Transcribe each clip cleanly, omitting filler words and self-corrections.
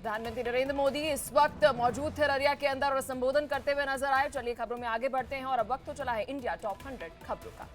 प्रधानमंत्री नरेंद्र मोदी इस वक्त मौजूद थे अररिया के अंदर और संबोधन करते हुए नजर आए। चलिए खबरों में आगे बढ़ते हैं और अब वक्त तो चला है इंडिया टॉप 100 खबरों का।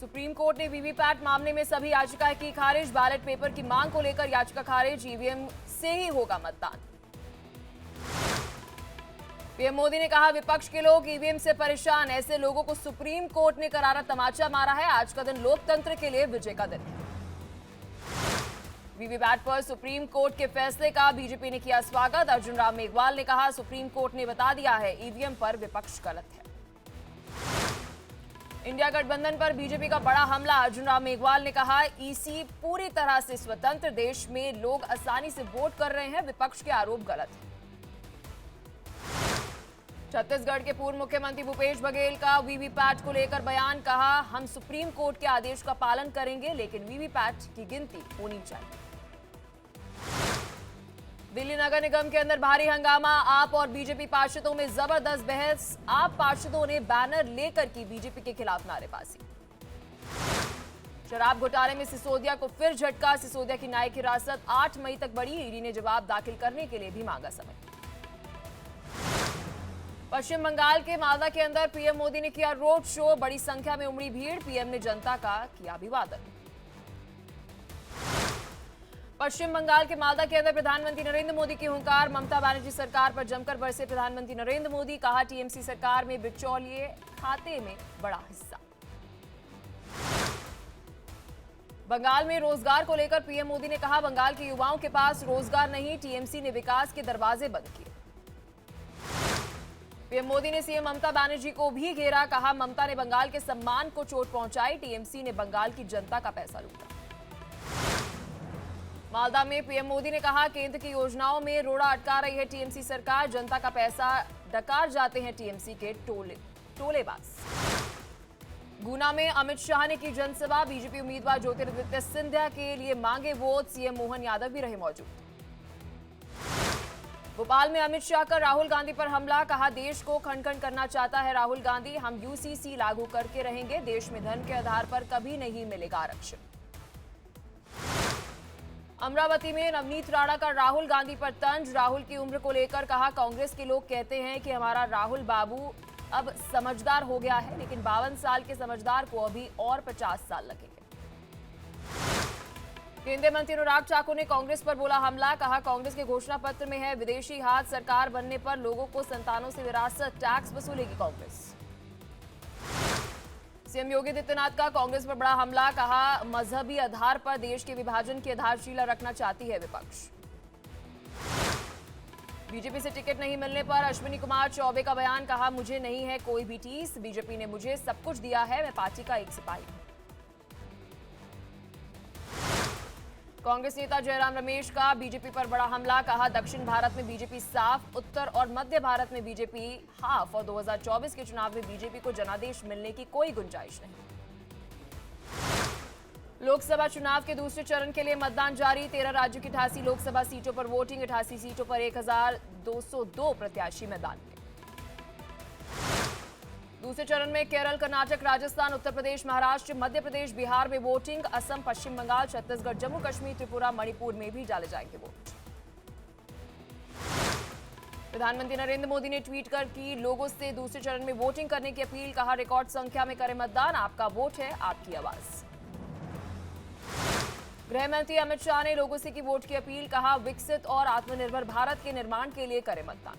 सुप्रीम कोर्ट ने वीवीपैट मामले में सभी याचिकाएं की खारिज। बैलेट पेपर की मांग को लेकर याचिका खारिज। ईवीएम से ही होगा मतदान। पीएम मोदी ने कहा विपक्ष के लोग ईवीएम से परेशान, ऐसे लोगों को सुप्रीम कोर्ट ने करारा तमाचा मारा है। आज का दिन लोकतंत्र के लिए विजय का दिन है। वीवीपैट पर सुप्रीम कोर्ट के फैसले का बीजेपी ने किया स्वागत। अर्जुन राम मेघवाल ने कहा सुप्रीम कोर्ट ने बता दिया है ईवीएम पर विपक्ष गलत है। इंडिया गठबंधन पर बीजेपी का बड़ा हमला। अर्जुन राम मेघवाल ने कहा ईसी पूरी तरह से स्वतंत्र, देश में लोग आसानी से वोट कर रहे हैं, विपक्ष के आरोप गलत है। छत्तीसगढ़ के पूर्व मुख्यमंत्री भूपेश बघेल का वीवीपैट को लेकर बयान। कहा हम सुप्रीम कोर्ट के आदेश का पालन करेंगे, लेकिन वीवीपैट की गिनती होनी चाहिए। दिल्ली नगर निगम के अंदर भारी हंगामा। आप और बीजेपी पार्षदों में जबरदस्त बहस। आप पार्षदों ने बैनर लेकर की बीजेपी के खिलाफ नारेबाजी। शराब घोटाले में सिसोदिया को फिर झटका। सिसोदिया की न्यायिक हिरासत 8 मई तक बढ़ी। ईडी ने जवाब दाखिल करने के लिए भी मांगा समय। पश्चिम बंगाल के मालदा के अंदर पीएम मोदी ने किया रोड शो। बड़ी संख्या में उमड़ी भीड़। पीएम ने जनता का किया अभिवादन। पश्चिम बंगाल के मालदा के अंदर प्रधानमंत्री नरेंद्र मोदी की हुंकार। ममता बनर्जी सरकार पर जमकर बरसे प्रधानमंत्री नरेंद्र मोदी। कहा टीएमसी सरकार में बिचौलिए खाते में बड़ा हिस्सा। बंगाल में रोजगार को लेकर पीएम मोदी ने कहा बंगाल के युवाओं के पास रोजगार नहीं, टीएमसी ने विकास के दरवाजे बंद किए। पीएम मोदी ने सीएम ममता बनर्जी को भी घेरा। कहा ममता ने बंगाल के सम्मान को चोट पहुंचाई, टीएमसी ने बंगाल की जनता का पैसा लूटा। मालदा में पीएम मोदी ने कहा केंद्र की योजनाओं में रोड़ा अटका रही है टीएमसी सरकार, जनता का पैसा डकार जाते हैं टीएमसी के टोलेबाज। गुना में अमित शाह ने की जनसभा। बीजेपी उम्मीदवार ज्योतिरादित्य सिंधिया के लिए मांगे वोट। सीएम मोहन यादव भी रहे मौजूद। भोपाल में अमित शाह का राहुल गांधी पर हमला। कहा देश को खंड खंड करना चाहता है राहुल गांधी, हम यूसीसी लागू करके रहेंगे, देश में धन के आधार पर कभी नहीं मिलेगा आरक्षण। अमरावती में नवनीत राणा का राहुल गांधी पर तंज। राहुल की उम्र को लेकर कहा कांग्रेस के लोग कहते हैं कि हमारा राहुल बाबू अब समझदार हो गया है, लेकिन 52 साल के समझदार को अभी और 50 साल लगेंगे। केंद्रीय मंत्री अनुराग ठाकुर ने कांग्रेस पर बोला हमला। कहा कांग्रेस के घोषणा पत्र में है विदेशी हाथ, सरकार बनने पर लोगों को संतानों से विरासत टैक्स वसूलेगी कांग्रेस। सीएम योगी आदित्यनाथ का कांग्रेस पर बड़ा हमला। कहा मजहबी आधार पर देश के विभाजन की आधारशिला रखना चाहती है विपक्ष। बीजेपी से टिकट नहीं मिलने पर अश्विनी कुमार चौबे का बयान। कहा मुझे नहीं है कोई भी टीस, बीजेपी ने मुझे सब कुछ दिया है, मैं पार्टी का एक सिपाही हूं। कांग्रेस नेता जयराम रमेश का बीजेपी पर बड़ा हमला। कहा दक्षिण भारत में बीजेपी साफ, उत्तर और मध्य भारत में बीजेपी हाफ और 2024 के चुनाव में बीजेपी को जनादेश मिलने की कोई गुंजाइश नहीं। लोकसभा चुनाव के दूसरे चरण के लिए मतदान जारी। 13 राज्यों की 88 लोकसभा सीटों पर वोटिंग। 88 सीटों पर 1202 प्रत्याशी मैदान में। दूसरे चरण में केरल, कर्नाटक, राजस्थान, उत्तर प्रदेश, महाराष्ट्र, मध्य प्रदेश, बिहार में वोटिंग। असम, पश्चिम बंगाल, छत्तीसगढ़, जम्मू कश्मीर, त्रिपुरा, मणिपुर में भी डाले जाएंगे वोट। प्रधानमंत्री नरेंद्र मोदी ने ट्वीट कर की लोगों से दूसरे चरण में वोटिंग करने की अपील। कहा रिकॉर्ड संख्या में करें मतदान, आपका वोट है आपकी आवाज। गृह मंत्री अमित शाह ने लोगों से की वोट की अपील। कहा विकसित और आत्मनिर्भर भारत के निर्माण के लिए करें मतदान।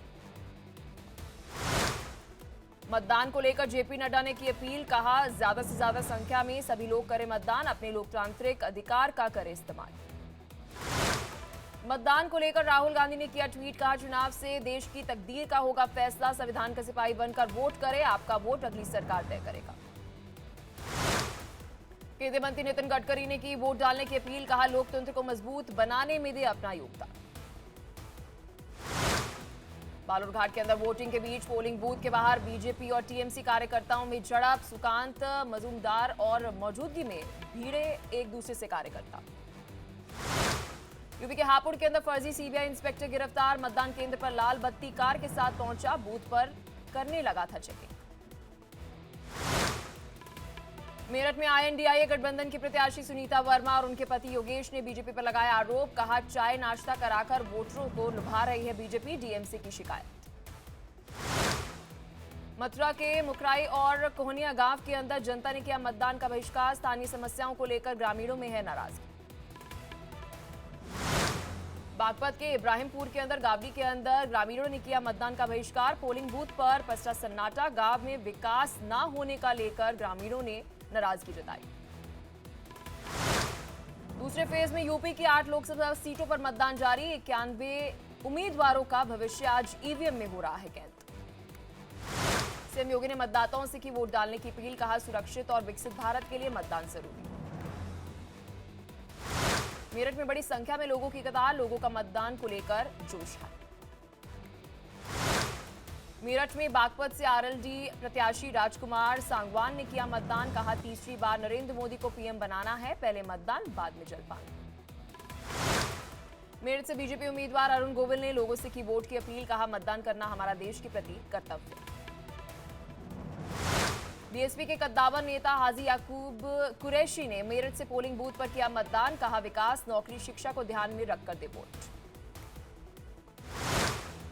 मतदान को लेकर जेपी नड्डा ने की अपील। कहा ज्यादा से ज्यादा संख्या में सभी लोग करें मतदान, अपने लोकतांत्रिक अधिकार का करें इस्तेमाल। मतदान को लेकर राहुल गांधी ने किया ट्वीट। कहा चुनाव से देश की तकदीर का होगा फैसला, संविधान का सिपाही बनकर वोट करें, आपका वोट अगली सरकार तय करेगा। केंद्रीय मंत्री नितिन गडकरी ने की वोट डालने की अपील। कहा लोकतंत्र को मजबूत बनाने में दे अपना योगदान। बालूरघाट के अंदर वोटिंग के बीच पोलिंग बूथ के बाहर बीजेपी और टीएमसी कार्यकर्ताओं में झड़प। सुकांत मजूमदार और मौजूदगी में भिड़े एक दूसरे से कार्यकर्ता। यूपी के हापुड़ के अंदर फर्जी सीबीआई इंस्पेक्टर गिरफ्तार। मतदान केंद्र पर लाल बत्ती कार के साथ पहुंचा, बूथ पर करने लगा था चेकिंग। मेरठ में INDIA गठबंधन की प्रत्याशी सुनीता वर्मा और उनके पति योगेश ने बीजेपी पर लगाया आरोप। कहा चाय नाश्ता कराकर वोटरों को लुभा रही है बीजेपी। डीएमसी की शिकायत। मथुरा के मुकराई और कोहनिया गांव के अंदर जनता ने किया मतदान का बहिष्कार। स्थानीय समस्याओं को लेकर ग्रामीणों में है नाराजगी। बागपत के इब्राहिमपुर के अंदर गावड़ी के अंदर ग्रामीणों ने किया मतदान का बहिष्कार। पोलिंग बूथ पर पसरा सन्नाटा। गांव में विकास न होने का लेकर ग्रामीणों ने नाराजगी जताई। दूसरे फेज में यूपी की 8 लोकसभा सीटों पर मतदान जारी। 91 उम्मीदवारों का भविष्य आज ईवीएम में हो रहा है कैद। सीएम योगी ने मतदाताओं से की वोट डालने की अपील। कहा सुरक्षित और विकसित भारत के लिए मतदान जरूरी। मेरठ में बड़ी संख्या में लोगों की कतार। लोगों का मतदान को लेकर जोश है। मेरठ में बागपत से आरएलडी प्रत्याशी राजकुमार सांगवान ने किया मतदान। कहा तीसरी बार नरेंद्र मोदी को पीएम बनाना है। पहले मतदान बाद में जलपान। मेरठ से बीजेपी उम्मीदवार अरुण गोविल ने लोगों से की वोट की अपील। कहा मतदान करना हमारा देश के प्रति कर्तव्य। बीएसपी के कद्दावर नेता हाजी याकूब कुरैशी ने मेरठ से पोलिंग बूथ पर किया मतदान। कहा विकास नौकरी शिक्षा को ध्यान में रखकर दे वोट।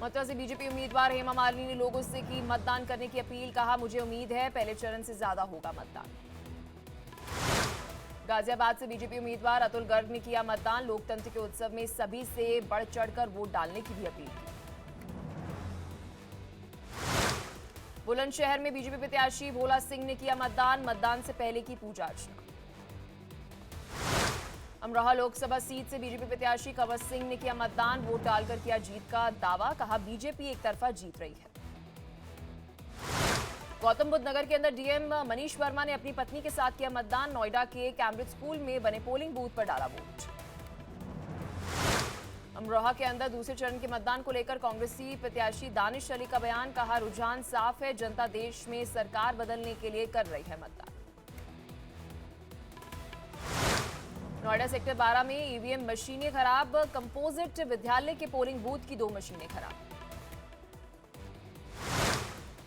मथुरा से बीजेपी उम्मीदवार हेमा मालिनी ने लोगों से की मतदान करने की अपील। कहा मुझे उम्मीद है पहले चरण से ज्यादा होगा मतदान। गाजियाबाद से बीजेपी उम्मीदवार अतुल गर्ग ने किया मतदान। लोकतंत्र के उत्सव में सभी से बढ़ चढ़कर वोट डालने की भी अपील की। बुलंदशहर में बीजेपी प्रत्याशी भोला सिंह ने किया मतदान। मतदान से पहले की पूजा अर्चना। अमरोहा लोकसभा सीट से बीजेपी प्रत्याशी कंवर सिंह ने किया मतदान। वोट डालकर किया जीत का दावा। कहा बीजेपी एक तरफा जीत रही है। गौतम बुद्ध नगर के अंदर डीएम मनीष वर्मा ने अपनी पत्नी के साथ किया मतदान। नोएडा के कैम्ब्रिज स्कूल में बने पोलिंग बूथ पर डाला वोट। अमरोहा के अंदर दूसरे चरण के मतदान को लेकर कांग्रेसी प्रत्याशी दानिश अली का बयान। कहा रुझान साफ है। जनता देश में सरकार बदलने के लिए कर रही है मतदान। नोएडा सेक्टर 12 में ईवीएम मशीनें खराब। कंपोजिट विद्यालय के पोलिंग बूथ की 2 मशीनें खराब।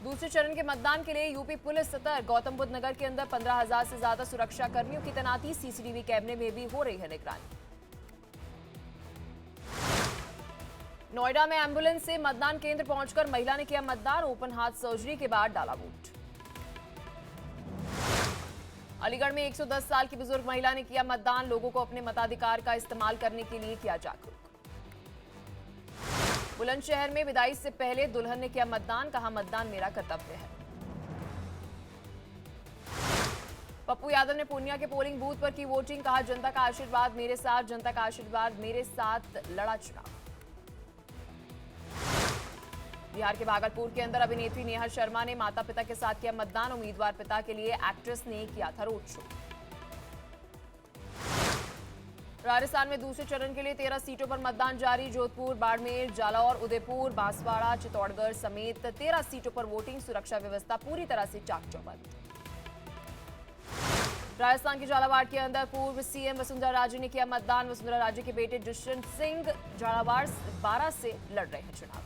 दूसरे चरण के मतदान के लिए यूपी पुलिस सतर्क। गौतम बुद्ध नगर के अंदर 15,000 से ज्यादा सुरक्षा कर्मियों की तैनाती। सीसीटीवी कैमरे में भी हो रही है निगरानी। नोएडा में एम्बुलेंस से मतदान केंद्र पहुंचकर महिला ने किया मतदान। ओपन हार्ट सर्जरी के बाद डाला वोट। अलीगढ़ में 110 साल की बुजुर्ग महिला ने किया मतदान। लोगों को अपने मताधिकार का इस्तेमाल करने के लिए किया जागरूक। बुलंदशहर में विदाई से पहले दुल्हन ने किया मतदान। कहा मतदान मेरा कर्तव्य है। पप्पू यादव ने पूर्णिया के पोलिंग बूथ पर की वोटिंग। कहा जनता का आशीर्वाद मेरे साथ। जनता का आशीर्वाद मेरे साथ लड़ा चुनाव। बिहार के भागलपुर के अंदर अभिनेत्री नेहा शर्मा ने माता पिता के साथ किया मतदान। उम्मीदवार पिता के लिए एक्ट्रेस ने किया था रोड शो। राजस्थान में दूसरे चरण के लिए 13 सीटों पर मतदान जारी। जोधपुर, बाड़मेर, जालौर, उदयपुर, बांसवाड़ा, चित्तौड़गढ़ समेत 13 सीटों पर वोटिंग। सुरक्षा व्यवस्था पूरी तरह से चाक चौबंद। राजस्थान के झालावाड़ के अंदर पूर्व सीएम वसुंधरा राजे ने किया मतदान। वसुंधरा राजे के बेटे दुष्यंत सिंह झालावाड़ 12 से लड़ रहे हैं चुनाव।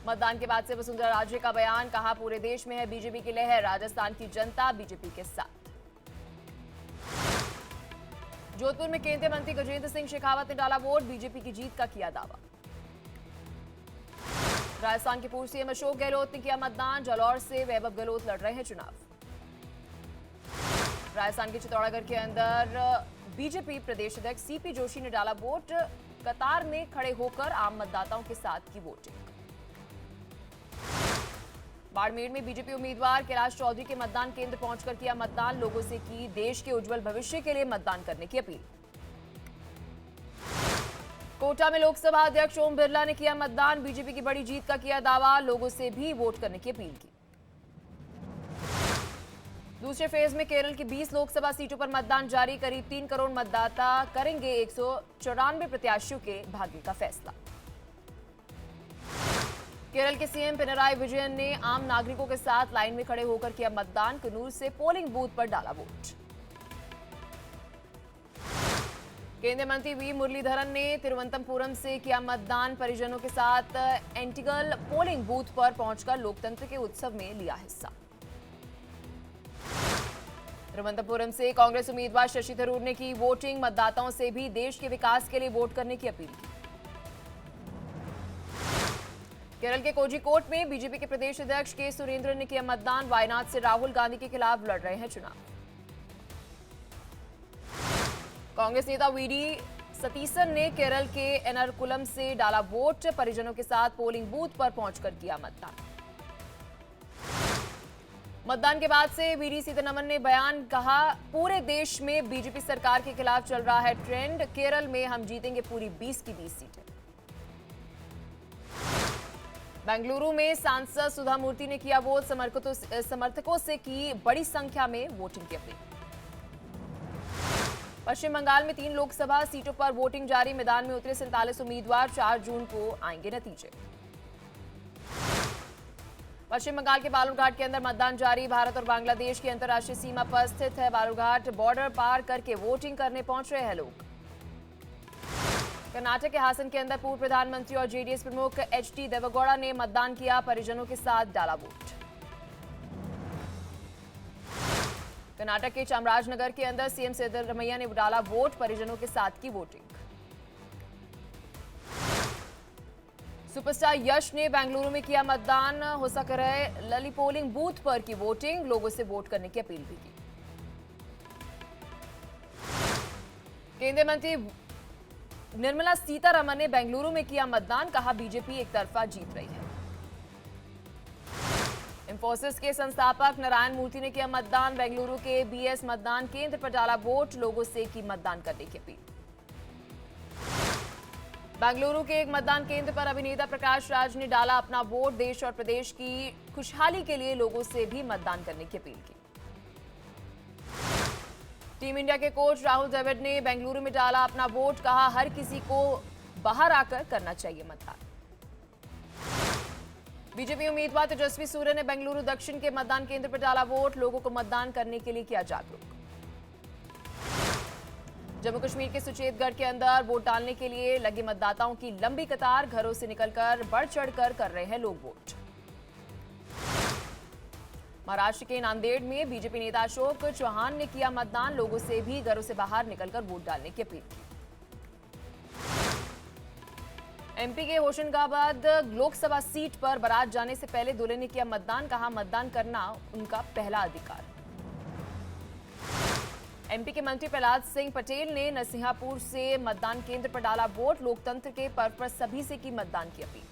मतदान के बाद से वसुंधरा राजे का बयान। कहा पूरे देश में है बीजेपी की लहर। राजस्थान की जनता बीजेपी के साथ। जोधपुर में केंद्रीय मंत्री गजेंद्र सिंह शेखावत ने डाला वोट। बीजेपी की जीत का किया दावा। राजस्थान के पूर्व सीएम अशोक गहलोत ने किया मतदान। जालौर से वैभव गहलोत लड़ रहे हैं चुनाव। राजस्थान के चित्तौड़गढ़ के अंदर बीजेपी प्रदेश अध्यक्ष सीपी जोशी ने डाला वोट। कतार में खड़े होकर आम मतदाताओं के साथ की वोटिंग। बाड़मेर में बीजेपी उम्मीदवार कैलाश चौधरी के मतदान केंद्र पहुंचकर किया मतदान। लोगों से की देश के उज्जवल भविष्य के लिए मतदान करने की अपील। कोटा में लोकसभा अध्यक्ष ओम बिरला ने किया मतदान। बीजेपी की बड़ी जीत का किया दावा। लोगों से भी वोट करने की अपील की। दूसरे फेज में केरल की 20 लोकसभा सीटों पर मतदान जारी। करीब 3 करोड़ मतदाता करेंगे 194 प्रत्याशियों के भाग्य का फैसला। केरल के सीएम पिनराई विजयन ने आम नागरिकों के साथ लाइन में खड़े होकर किया मतदान। कन्नूर से पोलिंग बूथ पर डाला वोट। केंद्रीय मंत्री वी मुरलीधरन ने तिरुवनंतपुरम से किया मतदान। परिजनों के साथ एंटीगल पोलिंग बूथ पर पहुंचकर लोकतंत्र के उत्सव में लिया हिस्सा। तिरुवनंतपुरम से कांग्रेस उम्मीदवार शशि थरूर ने की वोटिंग, मतदाताओं से भी देश के विकास के लिए वोट करने की अपील की। केरल के कोझिकोड में बीजेपी के प्रदेश अध्यक्ष के सुरेंद्रन ने किया मतदान, वायनाड से राहुल गांधी के खिलाफ लड़ रहे हैं चुनाव। कांग्रेस नेता वीडी सतीसन ने केरल के एर्नाकुलम से डाला वोट, परिजनों के साथ पोलिंग बूथ पर पहुंचकर किया मतदान। मतदान के बाद से वीडी सीतारमण ने बयान, कहा पूरे देश में बीजेपी सरकार के खिलाफ चल रहा है ट्रेंड, केरल में हम जीतेंगे पूरी 20 की 20 सीटें। बेंगलुरु में सांसद सुधा मूर्ति ने किया वोट, समर्थकों से की बड़ी संख्या में वोटिंग की अपील। पश्चिम बंगाल में 3 लोकसभा सीटों पर वोटिंग जारी, मैदान में उतरे 47 उम्मीदवार, 4 जून को आएंगे नतीजे। पश्चिम बंगाल के बालूरघाट के अंदर मतदान जारी, भारत और बांग्लादेश की अंतर्राष्ट्रीय सीमा पर स्थित है बालूरघाट, बॉर्डर पार करके वोटिंग करने पहुंच रहे हैं लोग। कर्नाटक के हासन के अंदर पूर्व प्रधानमंत्री और जेडीएस प्रमुख एचडी देवेगौड़ा ने मतदान किया, परिजनों के साथ डाला वोट। कर्नाटक के चामराजनगर के अंदर सीएम सिद्धरामैया ने डाला वोट, परिजनों के साथ की वोटिंग। सुपरस्टार यश ने बेंगलुरु में किया मतदान, हो सक रहे लली पोलिंग बूथ पर की वोटिंग, लोगों से वोट करने की अपील भी की। केंद्रीय मंत्री निर्मला सीतारमण ने बेंगलुरु में किया मतदान, कहा बीजेपी एक तरफा जीत रही है। इंफोसिस के संस्थापक नारायण मूर्ति ने किया मतदान, बेंगलुरु के बीएस मतदान केंद्र पर डाला वोट, लोगों से की मतदान करने की अपील। बेंगलुरु के एक मतदान केंद्र पर अभिनेता प्रकाश राज ने डाला अपना वोट, देश और प्रदेश की खुशहाली के लिए लोगों से भी मतदान करने की अपील की। टीम इंडिया के कोच राहुल द्रविड़ ने बेंगलुरु में डाला अपना वोट, कहा हर किसी को बाहर आकर करना चाहिए मतदान। बीजेपी उम्मीदवार तेजस्वी सूर्य ने बेंगलुरु दक्षिण के मतदान केंद्र पर डाला वोट, लोगों को मतदान करने के लिए किया जागरूक। जम्मू कश्मीर के सुचेतगढ़ के अंदर वोट डालने के लिए लगे मतदाताओं की लंबी कतार, घरों से निकलकर बढ़ चढ़कर कर रहे हैं लोग वोट। महाराष्ट्र के नांदेड़ में बीजेपी नेता अशोक चौहान ने किया मतदान, लोगों से भी घरों से बाहर निकलकर वोट डालने की अपील की। एमपी के होशंगाबाद लोकसभा सीट पर बारात जाने से पहले दूल्हे ने किया मतदान, कहा मतदान करना उनका पहला अधिकार। एमपी के मंत्री प्रहलाद सिंह पटेल ने नरसिंहपुर से मतदान केंद्र पर डाला वोट, लोकतंत्र के पर्व पर सभी से की मतदान की अपील।